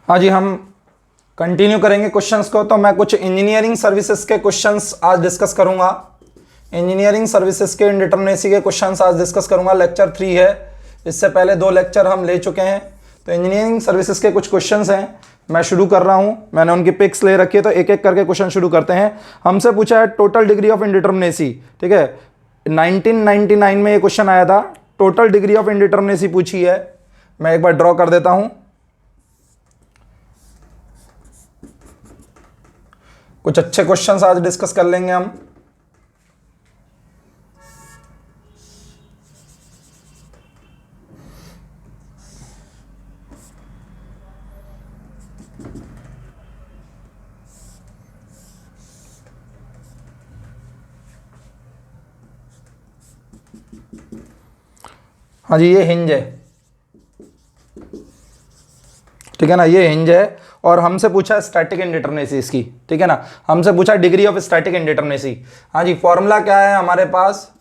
हाँ जी, हम कंटिन्यू करेंगे क्वेश्चंस को। तो मैं कुछ इंजीनियरिंग सर्विसेज के क्वेश्चंस आज डिस्कस करूंगा। इंजीनियरिंग सर्विसेज के इंडिटरमिनेसी के क्वेश्चंस आज डिस्कस करूंगा। लेक्चर 3 है, इससे पहले 2 लेक्चर हम ले चुके हैं। तो इंजीनियरिंग सर्विसेज के कुछ क्वेश्चंस हैं, मैं शुरू कर रहा हूं। मैंने उनकी पिक्स ले रखी है, तो एक एक करके क्वेश्चन शुरू करते हैं। हमसे पूछा है टोटल डिग्री ऑफ इंडिटरमिनेसी, ठीक है। 1999 में ये क्वेश्चन आया था, टोटल डिग्री ऑफ इंडिटरमिनेसी पूछी है। मैं एक बार ड्रॉ कर देता हूं। कुछ अच्छे क्वेश्चंस आज डिस्कस कर लेंगे हम। हाँ जी, ये हिंज है, ठीक है ना, ये हिंज है। और हमसे पूछा स्टैटिक इंडिटरमिनेसी इसकी, ठीक है ना। हमसे पूछा डिग्री ऑफ स्टैटिक इंडिटरमिनेसी। हाँ जी, फॉर्मूला क्या है हमारे पास?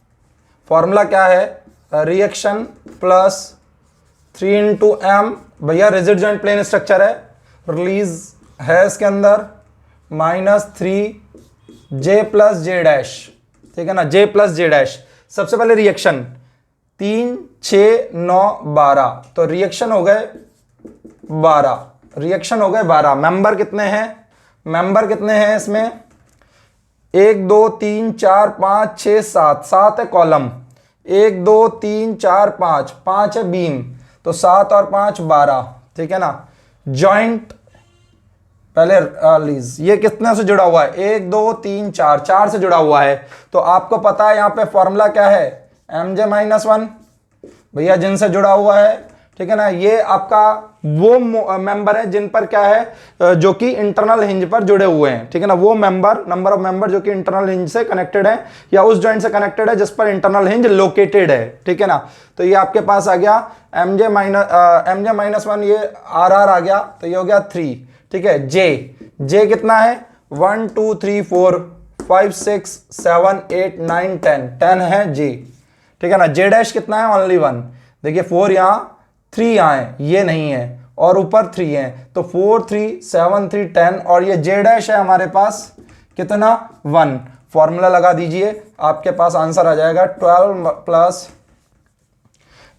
फॉर्मूला क्या है? रिएक्शन प्लस 3 इंटू एम, भैया रिजिड जॉइंट प्लेन स्ट्रक्चर है, रिलीज है इसके अंदर, minus 3 J plus J dash, ठीक है ना, J प्लस जे डैश। सबसे पहले रिएक्शन 3, 6, 9, 12, तो रिएक्शन हो गए 12, रिएक्शन हो गए 12। मेंबर कितने हैं? मेंबर कितने हैं इसमें? 1 2 3 4 5 6 7, 7 है कॉलम। 1 2 3 4 5, 5 है बीम, तो 7 और 5 12, ठीक है ना। जॉइंट पहले लीज, ये कितने से जुड़ा हुआ है? 1 2 3 4, 4 से जुड़ा हुआ है। तो आपको पता है यहां पे फॉर्मूला क्या है? MJ-1 भैया, जिनसे जुड़ा हुआ है, ठीक है ना। ये आपका वो मेंबर है जिन पर क्या है, जो कि इंटरनल हिंज पर जुड़े हुए हैं, ठीक है ना। वो मेंबर, नंबर ऑफ मेंबर जो कि इंटरनल हिंज से कनेक्टेड है या उस जॉइंट से कनेक्टेड है जिस पर इंटरनल हिंज लोकेटेड है, ठीक है ना। तो ये आपके पास आ गया MJ-1, ये RR आ गया, तो ये हो गया 3, ठीक है। J कितना है? 1 2 3 4 5 6 7 8 9 10 है J, ठीक है ना। J डैश कितना है? ओनली 1। देखिए 4 यहां, 3 यहां है, ये नहीं है, और ऊपर 3 है, तो 4 3 7 3 10, और ये J डैश है हमारे पास कितना? 1। फॉर्मूला लगा दीजिए, आपके पास आंसर आ जाएगा 12 प्लस।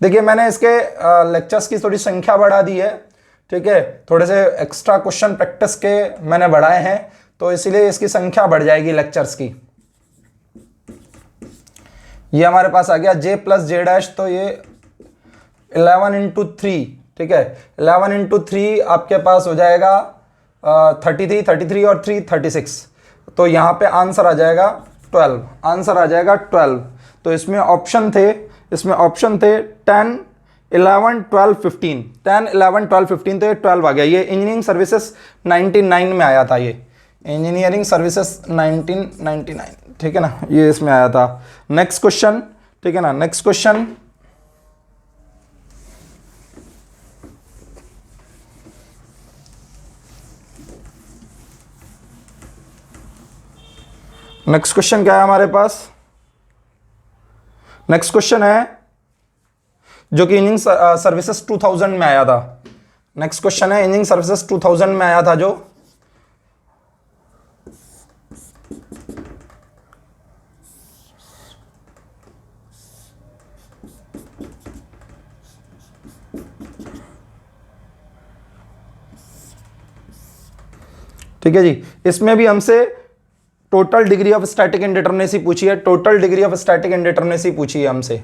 देखिए मैंने इसके लेक्चर्स की थोड़ी संख्या बढ़ा दी है, ठीक है। थोड़े से एक्स्ट्रा क्वेश्चन प्रैक्टिस के मैंने बढ़ाए हैं, तो इसीलिए इसकी संख्या बढ़ जाएगी लेक्चर्स की। ये हमारे पास आ गया J प्लस जे डैश, तो ये 11 इंटू 3, ठीक है। 11 इंटू 3 आपके पास हो जाएगा 33 और 3 36, तो यहाँ पे आंसर आ जाएगा 12, आंसर आ जाएगा 12। तो इसमें ऑप्शन थे 10 11 12 15, 10 11 12 15, तो ये 12 आ गया। ये इंजीनियरिंग सर्विसेज 99 में आया था, ये इंजीनियरिंग सर्विसेज 1999, ठीक है ना, ये इसमें आया था। नेक्स्ट क्वेश्चन, ठीक है ना, नेक्स्ट क्वेश्चन। नेक्स्ट क्वेश्चन क्या है हमारे पास? नेक्स्ट क्वेश्चन है जो कि इंजीनियरिंग सर्विसेज 2000 में आया था। नेक्स्ट क्वेश्चन है इंजीनियरिंग सर्विसेज 2000 में आया था, जो ठीक है जी। इसमें भी हमसे total degree of static indeterminacy पूछी है, total degree of static indeterminacy पूछी है हमसे,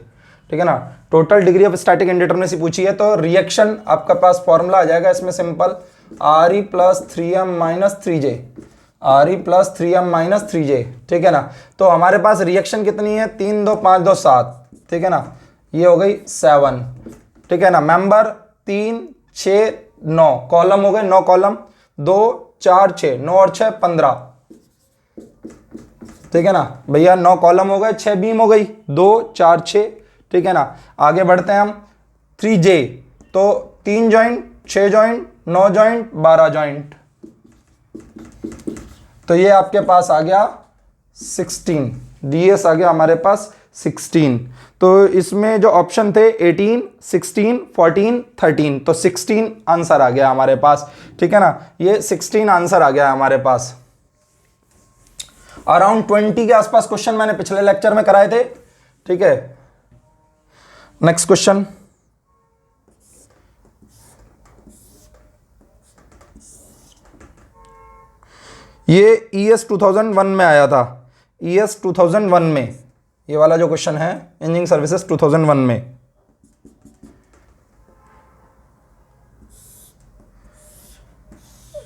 ठीक है ना। Total degree of static indeterminacy पूछी है, तो रिएक्शन आपका पास फॉर्मूला आ जाएगा इसमें simple, RE plus 3M minus 3J, RE plus 3M minus 3J, ठीक है ना। तो हमारे पास रिएक्शन कितनी है? 3 2 5 2 7, ठीक है ना, ये हो गई 7, ठीक है ना। मेंबर 3 6 9, कॉलम हो गए 9 कॉलम, 2 4 6, 9 और 6 15, ठीक है ना भैया। 9 कॉलम हो गए, 6 बीम हो गई, 2 4 6, ठीक है ना। आगे बढ़ते हैं हम 3J, तो 3 जॉइंट 6 जॉइंट 9 जॉइंट 12 जॉइंट, तो ये आपके पास आ गया 16, DS आ गया हमारे पास 16। तो इसमें जो ऑप्शन थे 18, 16, 14, 13, तो 16 आंसर आ गया हमारे पास, ठीक है ना, ये 16 आंसर आ गया हमारे पास। अराउंड 20 के आसपास क्वेश्चन मैंने पिछले लेक्चर में कराए थे, ठीक है। नेक्स्ट क्वेश्चन, ये ES 2001 में आया था, ES 2001 में, ये वाला जो क्वेश्चन है इंजीनियरिंग सर्विसेज 2001 में।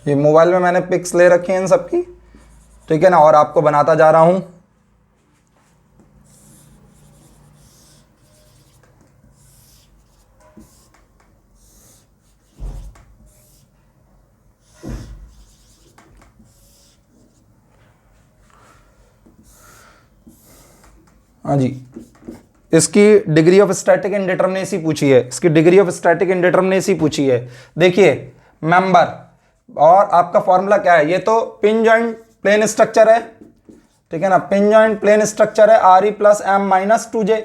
ये मोबाइल में मैंने पिक्स ले रखी हैं इन सबकी, ठीक है ना, और आपको बनाता जा रहा हूं। हाँ जी, इसकी डिग्री ऑफ स्टैटिक इंडिटरमिनेसी पूछी है, इसकी डिग्री ऑफ स्टैटिक इंडिटरमिनेसी पूछी है। देखिए मेंबर और आपका फॉर्मूला क्या है, ये तो पिन जॉइंट प्लेन स्ट्रक्चर है, ठीक है ना, पिन जॉइंट प्लेन स्ट्रक्चर है, RE plus M minus 2J,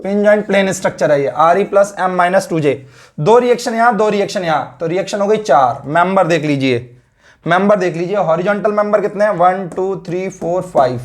pin joint plane structure है ये, RE plus M minus 2J। दो रिएक्शन यहां, दो रिएक्शन यहां, तो रिएक्शन हो गई 4। मेंबर देख लीजिए, मेंबर देख लीजिए, हॉरिजॉन्टल मेंबर कितने हैं, 1 2 3 4 5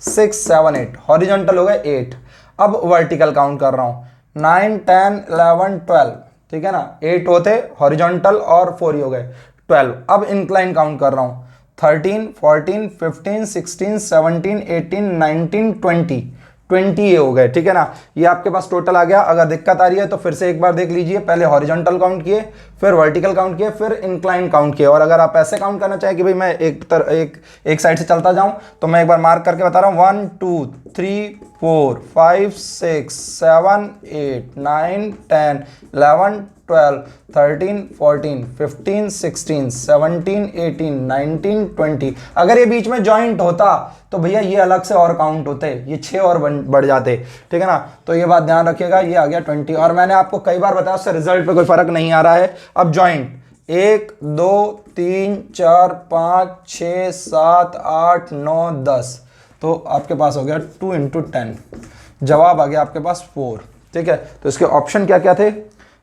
6 7 8, हॉरिजॉन्टल हो गए 8। अब वर्टिकल काउंट कर रहा हूं, 9 10 11 12, ठीक है ना, 8 होते हॉरिजॉन्टल और 4 ही हो गए 12। अब इंक्लाइन काउंट कर रहा हूं, 13 14 15 16 17 18 19 20 20 ये हो गए, ठीक है ना। ये आपके पास टोटल आ गया। अगर दिक्कत आ रही है तो फिर से एक बार देख लीजिए, पहले हॉरिजॉन्टल काउंट किए, फिर वर्टिकल काउंट किए, फिर इंक्लाइन काउंट किए। और अगर आप ऐसे काउंट करना चाहें कि भाई मैं एक साइड से चलता जाऊं, तो मैं एक बार मार्क करके बता रहा हूं, 1 2 3 4 5 6 7 8 9 10 11 12 13 14 15 16 17 18 19 20। अगर ये बीच में जॉइंट होता तो भैया ये अलग से और काउंट होते, ये 6 और बढ़ जाते, ठीक है ना। तो ये बात ध्यान रखिएगा, ये आ गया 20। और मैंने आपको कई बार बताया उससे रिजल्ट पे कोई फर्क नहीं आ रहा है। अब जॉइंट 1 2 3 4 5 6 7 8 9 10, तो आपके पास हो गया 2 × 10, जवाब आ गया आपके पास 4, ठीक है। तो इसके ऑप्शन क्या क्या थे,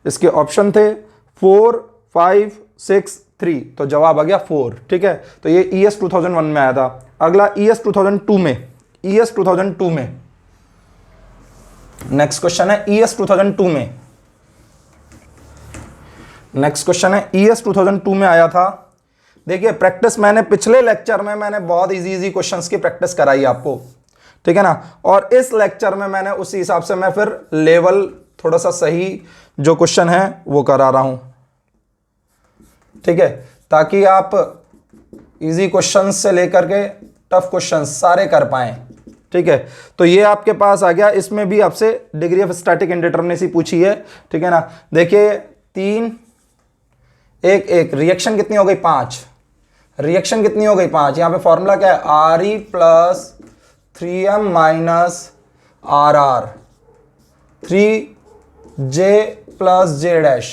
इसके ऑप्शन थे 4 5 6 3, तो जवाब आ गया 4, ठीक है। तो ये ES 2001 में आया था। अगला ES 2002 में, ES 2002 में नेक्स्ट क्वेश्चन है ES 2002 में, नेक्स्ट क्वेश्चन है ES 2002 में आया था। देखिए प्रैक्टिस मैंने पिछले लेक्चर में मैंने बहुत इजी क्वेश्चंस की प्रैक्टिस कराई आपको, ठीक है ना। और इस लेक्चर में मैंने उसी हिसाब से मैं फिर लेवल थोड़ा सा सही जो क्वेश्चन है वो करा रहा हूं, ठीक है, ताकि आप इजी क्वेश्चंस से लेकर के टफ क्वेश्चंस सारे कर पाएं, ठीक है। तो ये आपके पास आ गया। इसमें भी आपसे डिग्री ऑफ स्टैटिक इंडिटरमिनेसी पूछी है, ठीक है ना। देखिए 3 1 1, रिएक्शन कितनी हो गई 5, रिएक्शन कितनी हो गई 5। यहां पे फॉर्मूला क्या है, RE plus 3M minus RR 3J plus J dash,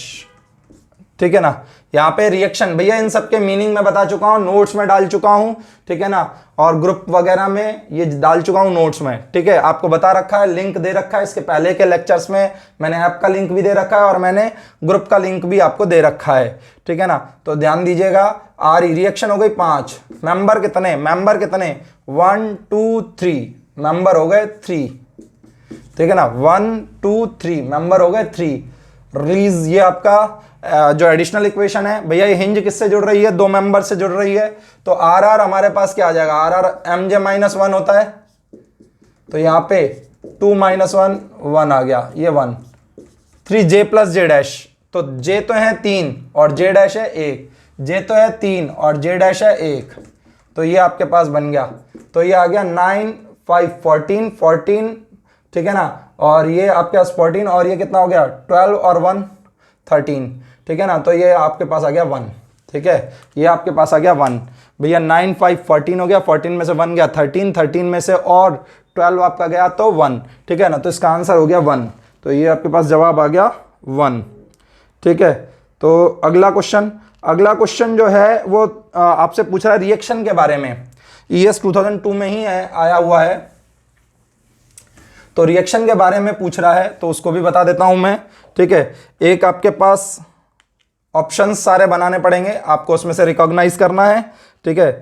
ठीक है ना। यहाँ पे रिएक्शन भैया इन सबके मीनिंग में बता चुका हूँ, नोट्स में डाल चुका हूँ, ठीक है ना, और ग्रुप वगैरह में ये डाल चुका हूँ नोट्स में, ठीक है। आपको बता रखा है, लिंक दे रखा है, इसके पहले के लेक्चर्स में मैंने ऐप का लिंक भी दे रखा है और मैंने ग्रुप का लिंक भी आपको दे रखा है, ठीक है ना। तो ध्यान दीजिएगा, RE रिएक्शन हो गई 5, मेंबर कितने, मेंबर कितने 1 2 3, मेंबर हो गए 3, ठीक है ना, 1 2 3 मेंबर हो गए 3। रिलीज ये आपका जो एडिशनल इक्वेशन है भैया, ये हिंज किससे जुड़ रही है, 2 मेंबर से जुड़ रही है। तो RR हमारे पास क्या आ जाएगा, RR MJ माइनस 1 होता है, तो यहाँ पे 2 माइनस 1 1 आ गया, ये 1 3J प्लस J डैश, तो J तो है 3 और J डैश है 1, J तो है 3 और J डैश है 1, तो ये आपके पास बन गया। तो ये आ गया 9 5 14 14, ठीक है ना, और ये आपके पास 14 और ये कितना हो गया 12 और 1 13, ठीक है ना। तो ये आपके पास आ गया 1, ठीक है, ये आपके पास आ गया 1 भैया। 9 5 14 हो गया, 14 में से 1 गया 13, 13 में से और 12 आपका गया तो 1, ठीक है ना। तो इसका आंसर हो गया 1, तो ये आपके पास जवाब आ गया 1, ठीक है। तो अगला क्वेश्चन जो है वो आपसे पूछ रहा है रिएक्शन के बारे में, ES 2002 में ही है, आया हुआ है। तो रिएक्शन के बारे में पूछ रहा है तो उसको भी बता देता हूं मैं, ठीक है। एक आपके पास ऑप्शंस सारे बनाने पड़ेंगे, आपको उसमें से रिकॉग्नाइज करना है, ठीक है।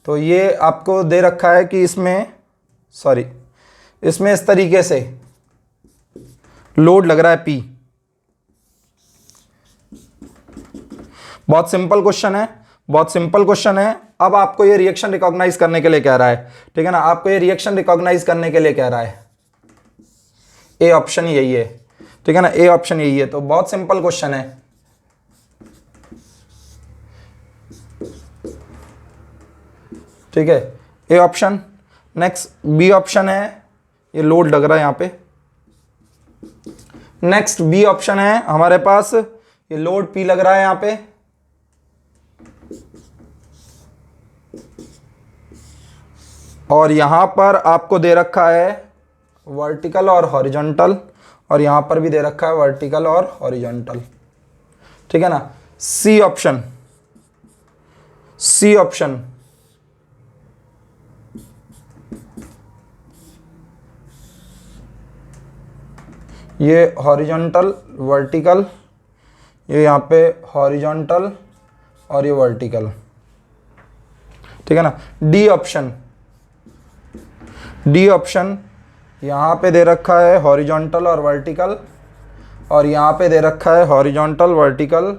तो ये आपको दे रखा है कि इसमें इस तरीके से लोड लग रहा है P। बहुत सिंपल क्वेश्चन है, बहुत सिंपल क्वेश्चन है। अब आपको ये रिएक्शन रिकॉग्नाइज करने के लिए कह रहा है, ठीक है ना, आपको ये रिएक्शन रिकॉग्नाइज करने के लिए कह रहा है। ए ऑप्शन यही है, ठीक है ना, ए ऑप्शन यही है। तो बहुत सिंपल क्वेश्चन है, ठीक है, A option. Next B option है, ये लोड लग रहा है यहां पे। नेक्स्ट बी ऑप्शन है हमारे पास, ये लोड पी लग रहा है यहां पे, और यहां पर आपको दे रखा है वर्टिकल और हॉरिजॉन्टल, और यहां पर भी दे रखा है वर्टिकल और हॉरिजॉन्टल, ठीक है ना। सी ऑप्शन, सी ऑप्शन, ये हॉरिजॉन्टल वर्टिकल, ये यहाँ पे हॉरिजॉन्टल और ये वर्टिकल, ठीक है ना। डी ऑप्शन, डी ऑप्शन यहाँ पे दे रखा है हॉरिजॉन्टल और वर्टिकल, और यहाँ पे दे रखा है हॉरिजॉन्टल वर्टिकल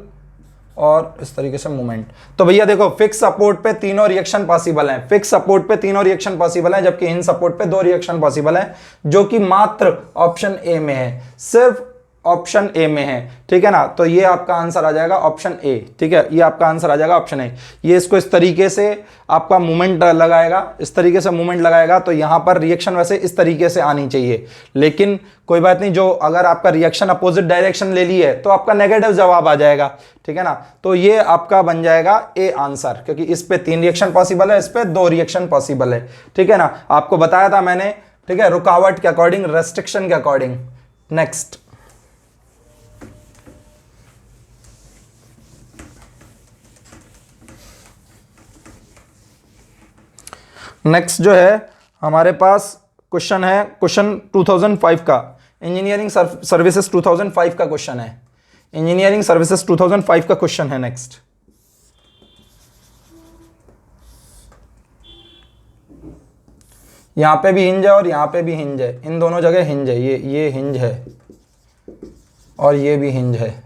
और इस तरीके से मूवमेंट। तो भैया देखो, फिक्स सपोर्ट पे तीनों रिएक्शन पॉसिबल हैं, फिक्स सपोर्ट पे तीनों रिएक्शन पॉसिबल हैं, जबकि इन सपोर्ट पे दो रिएक्शन पॉसिबल हैं, जो कि मात्र ऑप्शन ए में है, सिर्फ ऑप्शन ए में है, ठीक है ना। तो ये आपका आंसर आ जाएगा ऑप्शन ए, ठीक है, ये आपका आंसर आ जाएगा ऑप्शन ए। ये इसको इस तरीके से आपका मूवमेंट लगाएगा, इस तरीके से मूवमेंट लगाएगा, तो यहां पर रिएक्शन वैसे इस तरीके से आनी चाहिए, लेकिन कोई बात नहीं, जो अगर आपका रिएक्शन अपोजिट डायरेक्शन ले ली है तो आपका नेगेटिव जवाब आ जाएगा, ठीक है ना। तो ये आपका बन जाएगा ए आंसर, क्योंकि इस पे 3 रिएक्शन पॉसिबल है, इस पे 2 रिएक्शन पॉसिबल है, ठीक है ना। आपको बताया था मैंने, ठीक है, रुकावट के अकॉर्डिंग, रेस्ट्रिक्शन के अकॉर्डिंग। नेक्स्ट नेक्स्ट जो है हमारे पास क्वेश्चन है, क्वेश्चन 2005 का, इंजीनियरिंग सर्विसेज 2005 का क्वेश्चन है, इंजीनियरिंग सर्विसेज 2005 का क्वेश्चन है। नेक्स्ट यहां पे भी हिंज है और यहां पे भी हिंज है, इन दोनों जगह हिंज है, ये हिंज है और ये भी हिंज है,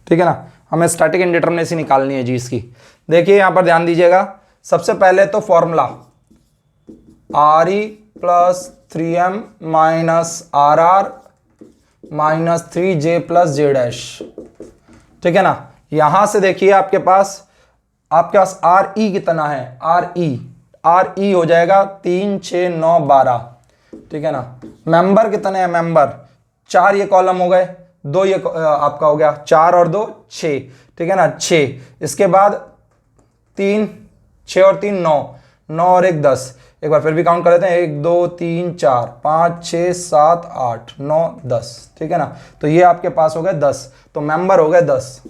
ठीक है ना। हमें स्टैटिक इंडिटरमिनेसी निकालनी है जी इसकी। देखिए यहां पर ध्यान दीजिएगा, सबसे पहले तो formula RE plus 3M minus RR minus 3J plus J dash, ठीक है ना। यहां से देखिए आपके पास RE कितना है, RE हो जाएगा 3 6 9 12, ठीक है ना। मेंबर कितने हैं, मेंबर 4, ये कॉलम हो गए, 2 ये आपका हो गया, 4 और 2 6, ठीक है ना, 6। इसके बाद 3 6 और 3 9, 9 और 1 10। एक बार फिर भी काउंट कर लेते हैं, 1 2 3 4 5 6 7 8 9 10, ठीक है ना। तो ये आपके पास हो गए 10, तो मेंबर हो गए 10।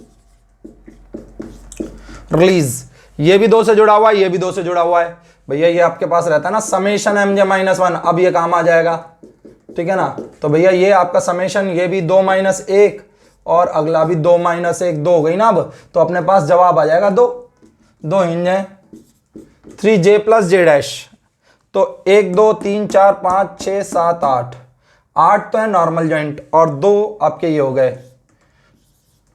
रिलीज, ये भी 2 से जुड़ा हुआ है, ये भी 2 से जुड़ा हुआ है भैया। ये आपके पास रहता है ना समेशन MJ -1, अब ये काम आ जाएगा, ठीक है ना। तो भैया ये आपका समेशन, ये भी 2 - 1 और अगला भी 2 - 1, 2 हो गई ना। अब तो अपने पास जवाब आ जाएगा 2, 2 हिंज है, 3J प्लस J डैश। तो 1 2 3 4 5 6 7 8, 8 तो है नॉर्मल जॉइंट और 2 आपके ये हो गए,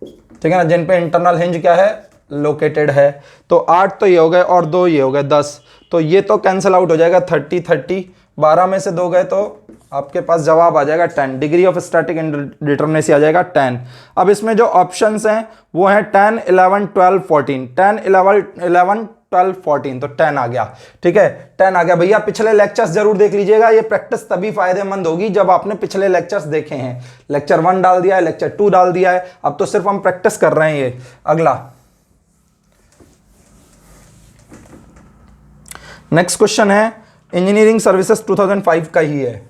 ठीक है ना, जिन पे इंटरनल हिंज क्या है, लोकेटेड है। तो 8 तो ये हो गए और 2 ये हो गए 10, तो ये तो कैंसिल आउट हो जाएगा, 30 30, 12 में से 2 गए तो आपके पास जवाब आ जाएगा 10, डिग्री ऑफ स्टैटिक इंडिटरमिनेसी आ जाएगा 10। अब इसमें जो ऑप्शंस हैं वो हैं 10 11 12 14, 10 11 12 14, तो 10 आ गया, ठीक है, 10 आ गया। भैया पिछले लेक्चर्स जरूर देख लीजिएगा, ये प्रैक्टिस तभी फायदेमंद होगी जब आपने पिछले लेक्चर्स देखे हैं। लेक्चर 1 डाल दिया है, लेक्चर 2 डाल दिया है, अब तो सिर्फ हम प्रैक्टिस कर रहे हैं। ये अगला नेक्स्ट क्वेश्चन है, इंजीनियरिंग सर्विसेज 2005 का ही है,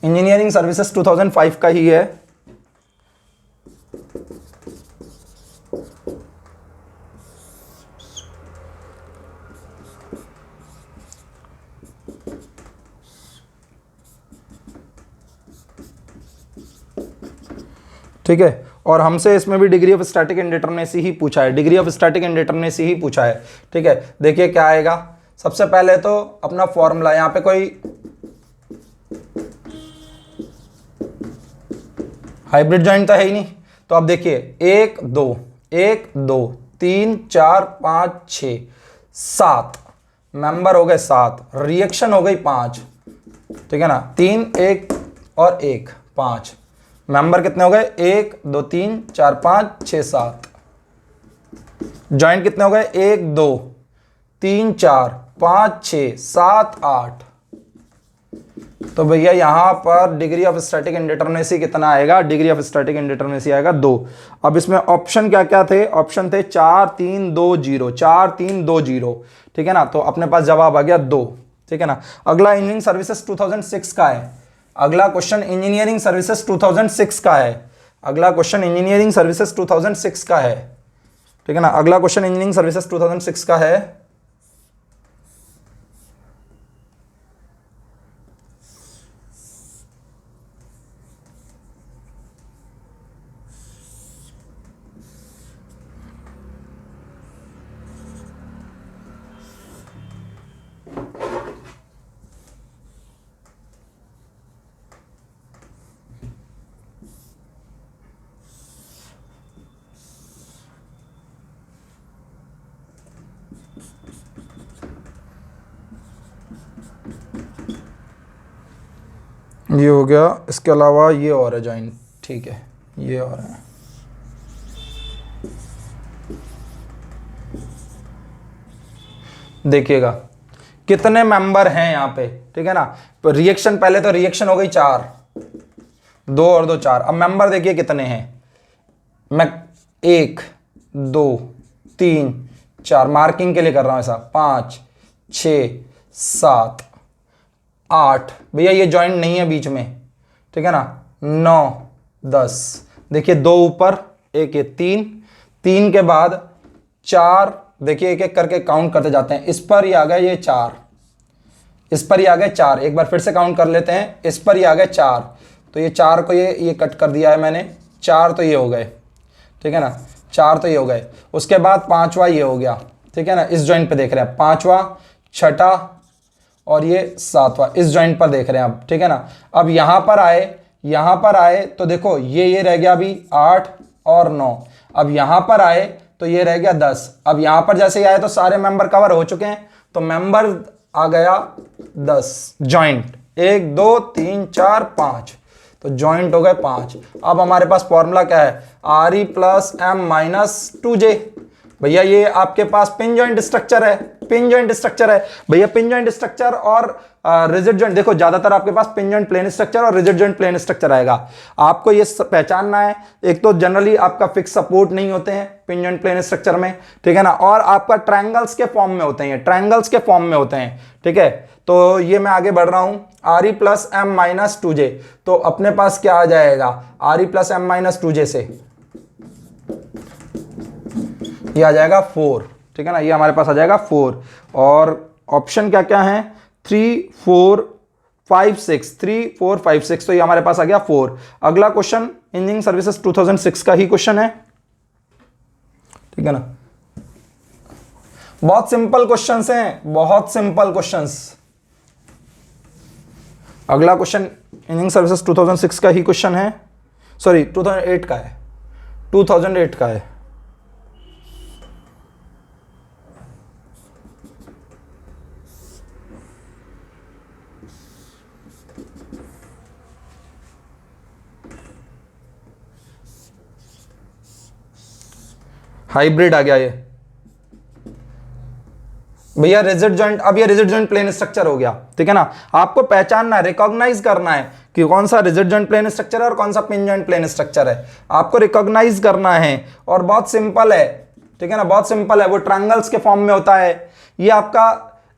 इंजीनियरिंग सर्विसेज 2005 का ही है। ठीक है, और हमसे इसमें भी डिग्री ऑफ स्टैटिक इंडिटरमिनेसी ही पूछा है, डिग्री ऑफ स्टैटिक इंडिटरमिनेसी ही पूछा है। ठीक है, देखिए क्या आएगा। सबसे पहले तो अपना फॉर्मूला, यहां पे कोई हाइब्रिड जॉइंट तो है ही नहीं, तो अब देखिए 1 2 1 2 3 4 5 6 7 मेंबर हो गए 7, रिएक्शन हो गई 5। ठीक है ना, 3 1 और 1 5 मेंबर कितने हो गए, 1 2 3 4 5 6 7। जॉइंट कितने हो गए, 1 2 3 4 5 6 7 8। तो भैया यहां पर डिग्री ऑफ स्टैटिक इंडिटरमिनेसी कितना आएगा, डिग्री ऑफ स्टैटिक इंडिटरमिनेसी आएगा 2। अब इसमें ऑप्शन क्या क्या थे, ऑप्शन थे 4 3 2 0, 4 3 2 0। ठीक है ना, तो अपने पास जवाब आ गया 2। ठीक है ना, अगला इंजीनियरिंग सर्विसेज 2006 का है। अगला क्वेश्चन इंजीनियरिंग सर्विसेज 2006 का है। अगला क्वेश्चन इंजीनियरिंग सर्विसेज 2006 का है। ठीक है ना, अगला क्वेश्चन इंजीनियरिंग सर्विसेज 2006 का है। ये हो गया, इसके अलावा ये और है जॉइंट। ठीक है, ये और है। देखिएगा कितने मेंबर हैं यहाँ पे। ठीक है ना, तो रिएक्शन, पहले तो रिएक्शन हो गई 4, 2 और 2 4। अब मेंबर देखिए कितने हैं, मैं 1 2 3 4 मार्किंग के लिए कर रहा हूं ऐसा, 5 6 7 8। भैया ये जॉइंट नहीं है बीच में। ठीक है ना, 9 10। देखिए 2 ऊपर, 1 ये 3, 3 के बाद 4। देखिए एक एक करके काउंट करते जाते हैं। इस पर ही आ गए ये 4, इस पर ही आ गए 4। एक बार फिर से काउंट कर लेते हैं, इस पर ही आ गए 4, तो ये 4 को ये कट कर दिया है मैंने, 4 तो ये हो गए। ठीक है ना, 4 तो ये हो गए। उसके बाद 5वां ये हो गया। ठीक है ना, इस जॉइंट पे देख रहे हैं 5वां 6ठा और ये 7वां, इस जॉइंट पर देख रहे हैं अब। ठीक है ना, अब यहां पर आए तो देखो ये रह गया अभी 8 और 9। अब यहां पर आए तो ये रह गया 10। अब यहां पर जैसे ही आए तो सारे मेंबर कवर हो चुके हैं, तो मेंबर आ गया 10। जॉइंट 1 2 3 4 5, तो जॉइंट हो गए 5। अब हमारे पास फॉर्मूला क्या है, RE plus M minus 2J। भैया ये आपके पास पिन जॉइंट स्ट्रक्चर है, पिन जॉइंट स्ट्रक्चर है भैया। पिन जॉइंट स्ट्रक्चर और रिजिड जॉइंट, देखो ज्यादातर आपके पास पिन जॉइंट प्लेन स्ट्रक्चर और रिजिड जॉइंट प्लेन स्ट्रक्चर आएगा। आपको ये पहचानना है, एक तो जनरली आपका फिक्स सपोर्ट नहीं होते हैं पिन जॉइंट प्लेन स्ट्रक्चर में। ठीक है ना, और आपका ट्रायंगल्स के फॉर्म में होते हैं, ट्रायंगल्स के फॉर्म में होते हैं। ठीक है, तो ये मैं आगे बढ़ रहा हूं, RE plus M minus 2J। तो अपने पास क्या आ जाएगा, RE plus M minus 2J से ये आ जाएगा 4। ठीक है ना, ये हमारे पास आ जाएगा 4। और ऑप्शन क्या क्या है, 3 4 5 6, 3 4 5 6, तो ये हमारे पास आ गया 4। अगला क्वेश्चन इंजीनियरिंग सर्विसेज 2006 का ही क्वेश्चन है। ठीक है ना, बहुत सिंपल क्वेश्चंस हैं, बहुत सिंपल क्वेश्चंस। अगला क्वेश्चन इंजीनियरिंग सर्विसेज 2006 का ही क्वेश्चन है, सॉरी 2008 का है, 2008 का है। हाइब्रिड आ गया ये भैया, रिजिड जॉइंट। अब ये रिजिड जॉइंट प्लेन स्ट्रक्चर हो गया। ठीक है ना, आपको पहचानना है, रिकॉग्नाइज करना है कि कौन सा रिजिड जॉइंट प्लेन स्ट्रक्चर है और कौन सा पिन जॉइंट प्लेन स्ट्रक्चर है, आपको रिकॉग्नाइज करना है। और बहुत सिंपल है। ठीक है ना, बहुत सिंपल है, वो ट्रायंगल्स के फॉर्म में होता है। ये आपका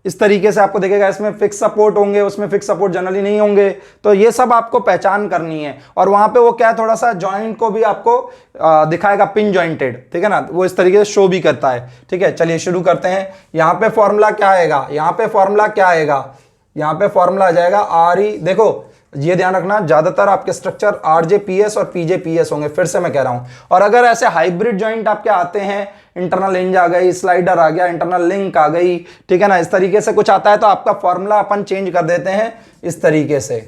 इस तरीके से आपको दिखेगा, इसमें फिक्स सपोर्ट होंगे, उसमें फिक्स सपोर्ट जनरली नहीं होंगे। तो ये सब आपको पहचान करनी है। और वहां पे वो क्या थोड़ा सा जॉइंट को भी आपको दिखाएगा पिन जॉइंटेड, ठीक है ना, वो इस तरीके से शो भी करता है। ठीक है, चलिए शुरू करते हैं। यहाँ पे फॉर्मूला क्या आएगा, यहाँ पे फॉर्मूला क्या आएगा, यहाँ पे फॉर्मूला आ जाएगा आर ई। देखो ये ध्यान रखना, ज्यादातर आपके स्ट्रक्चर आरजेपीएस और पीजेपीएस होंगे, फिर से मैं कह रहा हूं। और अगर ऐसे हाइब्रिड जॉइंट आपके आते हैं, इंटरनल हिंज आ गई, स्लाइडर आ गया, इंटरनल लिंक आ गई, ठीक है ना, इस तरीके से कुछ आता है, तो आपका फॉर्मूला अपन चेंज कर देते हैं इस तरीके से।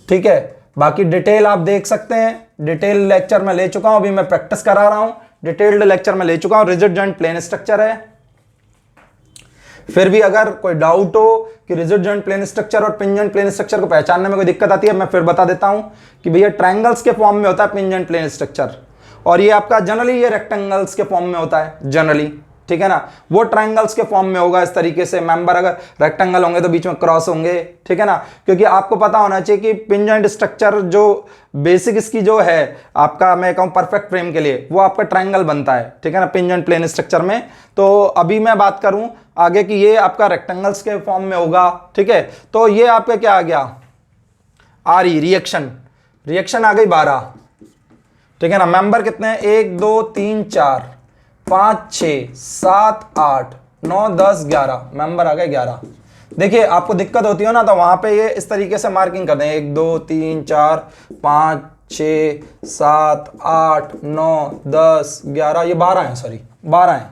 ठीक है, बाकी डिटेल आप देख सकते हैं, डिटेल लेक्चर में ले चुका हूं, अभी मैं प्रैक्टिस करा रहा हूं, डिटेल्ड लेक्चर में ले चुका हूं। रिजिड जॉइंट प्लेन स्ट्रक्चर है। फिर भी अगर कोई डाउट हो कि रिजिड जॉइंट प्लेन स्ट्रक्चर और पिन जॉइंट प्लेन स्ट्रक्चर को पहचानने में कोई दिक्कत आती है, मैं फिर बता देता हूं कि भैया ट्रायंगल्स के फॉर्म में होता है पिन जॉइंट प्लेन स्ट्रक्चर, और ये आपका जनरली ये रेक्टेंगल्स के फॉर्म में होता है जनरली। ठीक है ना, वो ट्रायंगल्स के फॉर्म में होगा इस तरीके से। मेंबर अगर रेक्टेंगल होंगे तो बीच में क्रॉस होंगे, ठीक है ना, क्योंकि आपको पता होना चाहिए कि पिन जॉइंट स्ट्रक्चर जो बेसिक इसकी जो है आपका, मैं कहूँ परफेक्ट फ्रेम के लिए, वो आपका ट्रायंगल बनता है। ठीक है ना, पिन जॉइंट प्लेन स्ट्रक्चर में। तो अभी मैं बात करूं आगे कि ये आपका रेक्टेंगल्स के फॉर्म में होगा। ठीक है, तो ये आपका क्या आ गया, आर ई रिएक्शन, रिएक्शन आ गई 12। ठीक है ना, मेंबर कितने हैं, 1 2 3 4 5 6 7 8 9 10 11, मेंबर आ गए 11। देखिए आपको दिक्कत होती हो ना, तो वहां पे ये इस तरीके से मार्किंग कर दें, 1 2 3 4 5 6 7 8 9 10 11, ये 12 हैं, सॉरी 12 हैं।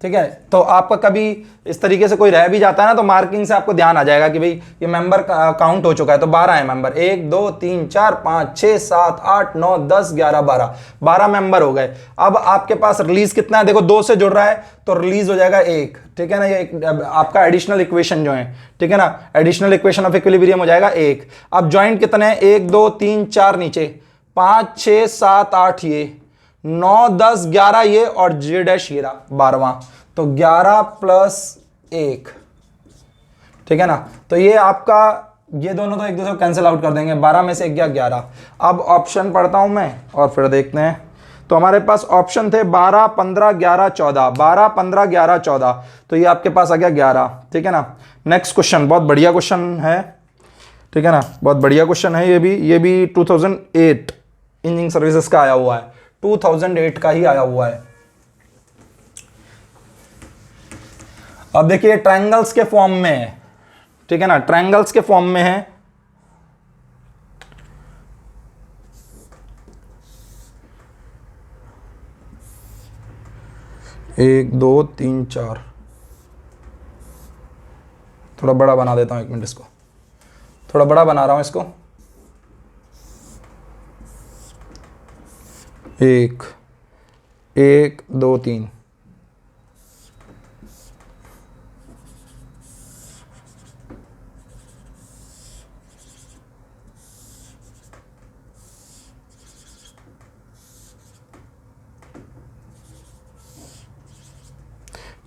ठीक है, तो आपका कभी इस तरीके से कोई रह भी जाता है ना, तो मार्किंग से आपको ध्यान आ जाएगा कि भाई ये मेंबर काउंट हो चुका है। तो 12 है मेंबर, 1 2 3 4 5 6 7 8 9 10 11 12, 12 मेंबर हो गए। अब आपके पास रिलीज कितना है, देखो 2 से जुड़ रहा है तो रिलीज हो जाएगा 1। ठीक है ना, ये आपका एडिशनल इक्वेशन जो है, ठीक है ना, एडिशनल इक्वेशन ऑफ इक्विलिब्रियम हो जाएगा 1। अब ज्वाइंट कितने हैं, 1 2 3 4 नीचे, 5 6 7 8 ये, 9 10 11 ये, और जे डैश ये 12वां, तो 11 प्लस 1। ठीक है ना, तो ये आपका, ये दोनों तो एक दूसरे को कैंसिल आउट कर देंगे, 12 में से 1 गया 11। अब ऑप्शन पढ़ता हूं मैं और फिर देखते हैं। तो हमारे पास ऑप्शन थे 12 15 11 14, 12 15 11 14, तो ये आपके पास आ गया 11। ठीक है ना, नेक्स्ट क्वेश्चन, बहुत बढ़िया क्वेश्चन है। ठीक है ना, बहुत बढ़िया क्वेश्चन है, ये भी 2008 इंजीनियरिंग सर्विसेज का आया हुआ है, 2008 का ही आया हुआ है। अब देखिए ट्रायंगल्स के फॉर्म में है। ठीक है ना, ट्रायंगल्स के फॉर्म में है। 1 2 3 4, थोड़ा बड़ा बना देता हूं, 1 मिनट, इसको थोड़ा बड़ा बना रहा हूं इसको। 1 1 2 3,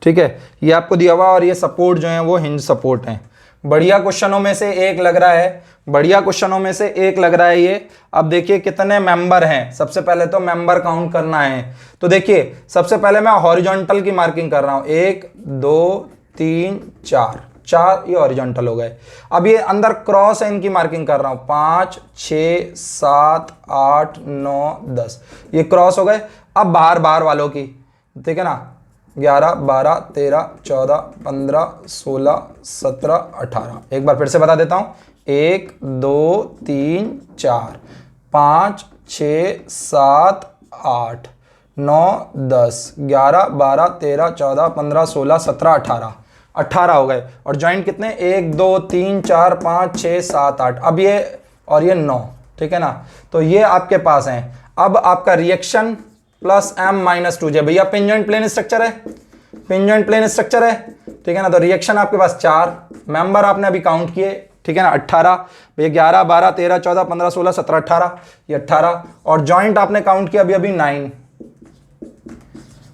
ठीक है, ये आपको दिया हुआ, और ये सपोर्ट जो है वो हिंज सपोर्ट है। बढ़िया क्वेश्चनों में से एक लग रहा है, बढ़िया क्वेश्चनों में से एक लग रहा है ये। अब देखिए कितने मेंबर हैं, सबसे पहले तो मेंबर काउंट करना है। तो देखिए सबसे पहले मैं हॉरिजॉन्टल की मार्किंग कर रहा हूं, 1 2 3 4, 4 ये हॉरिजॉन्टल हो गए। अब ये अंदर क्रॉस है, इनकी मार्किंग कर रहा हूं, 5 6 7 8 9 10, ये क्रॉस हो गए। अब बाहर बाहर वालों की, ठीक है ना, 11 12 13 14 15 16 17 18, एक बार फिर से बता देता हूं, 1 2 3 4 5 6 7 8 9 10 11 12 13 14 15 16 17 18, 18 हो गए। और जॉइंट कितने, 1 2 3 4 5 6 7 8, अब ये और ये 9। ठीक है ना, तो ये आपके पास हैं। अब आपका रिएक्शन प्लस M-2J, भैया पिन जॉइंट प्लेन स्ट्रक्चर है, पिन जॉइंट प्लेन स्ट्रक्चर है। ठीक है ना, तो रिएक्शन आपके पास 4, मेंबर आपने अभी काउंट किए, ठीक है ना, 18, भैया 11 12 13 14 15 16 17 18, ये 18, और जॉइंट आपने काउंट किया अभी 9,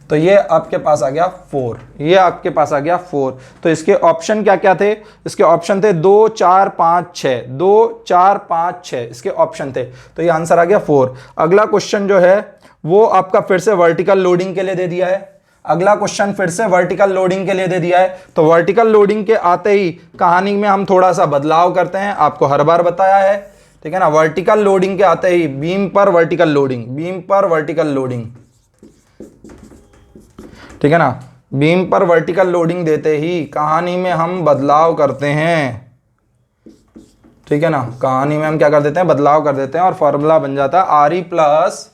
तो ये आपके पास आ गया 4, ये आपके पास आ गया 4। तो इसके ऑप्शन क्या क्या थे, इसके ऑप्शन थे 2 4 5 6, 2 4 5 6 इसके ऑप्शन थे, तो ये आंसर आ गया 4। अगला क्वेश्चन जो है वो आपका फिर से वर्टिकल लोडिंग के लिए दे दिया है। अगला क्वेश्चन फिर से वर्टिकल लोडिंग के लिए दे दिया है, तो वर्टिकल लोडिंग के आते ही कहानी में हम थोड़ा सा बदलाव करते हैं, आपको हर बार बताया है, ठीक है ना। वर्टिकल लोडिंग के आते ही बीम पर वर्टिकल लोडिंग, बीम पर वर्टिकल लोडिंग, ठीक है ना। बीम पर वर्टिकल लोडिंग देते ही कहानी में हम बदलाव करते हैं, ठीक है ना। कहानी में हम क्या कर देते हैं, बदलाव कर देते हैं, और फॉर्मूला बन जाता है RE plus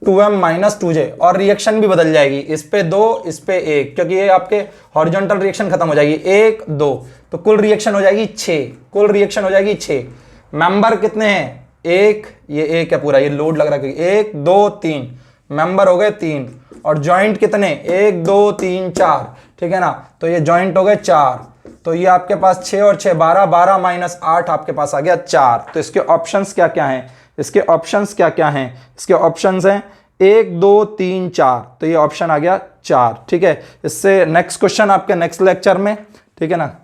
2m minus 2j, और रिएक्शन भी बदल जाएगी, इस पे 2 इस पे 1, क्योंकि ये आपके हॉरिजॉन्टल रिएक्शन खत्म हो जाएगी, 1 2, तो कुल रिएक्शन हो जाएगी 6, कुल रिएक्शन हो जाएगी 6। मेंबर कितने हैं, 1, ये 1 है पूरा, ये लोड लग रहा है, 1 2 3 मेंबर हो गए 3, और जॉइंट कितने, 1 2 3 4, ठीक है ना। तो ये जॉइंट हो गए 4, तो ये आपके पास 6 और 6 12, 12 माइनस 8 आपके पास आ गया 4। तो इसके ऑप्शंस क्या क्या हैं, इसके ऑप्शंस क्या क्या हैं, इसके ऑप्शंस हैं 1 2 3 4, तो ये ऑप्शन आ गया 4, ठीक है। इससे नेक्स्ट क्वेश्चन आपके नेक्स्ट लेक्चर में, ठीक है ना।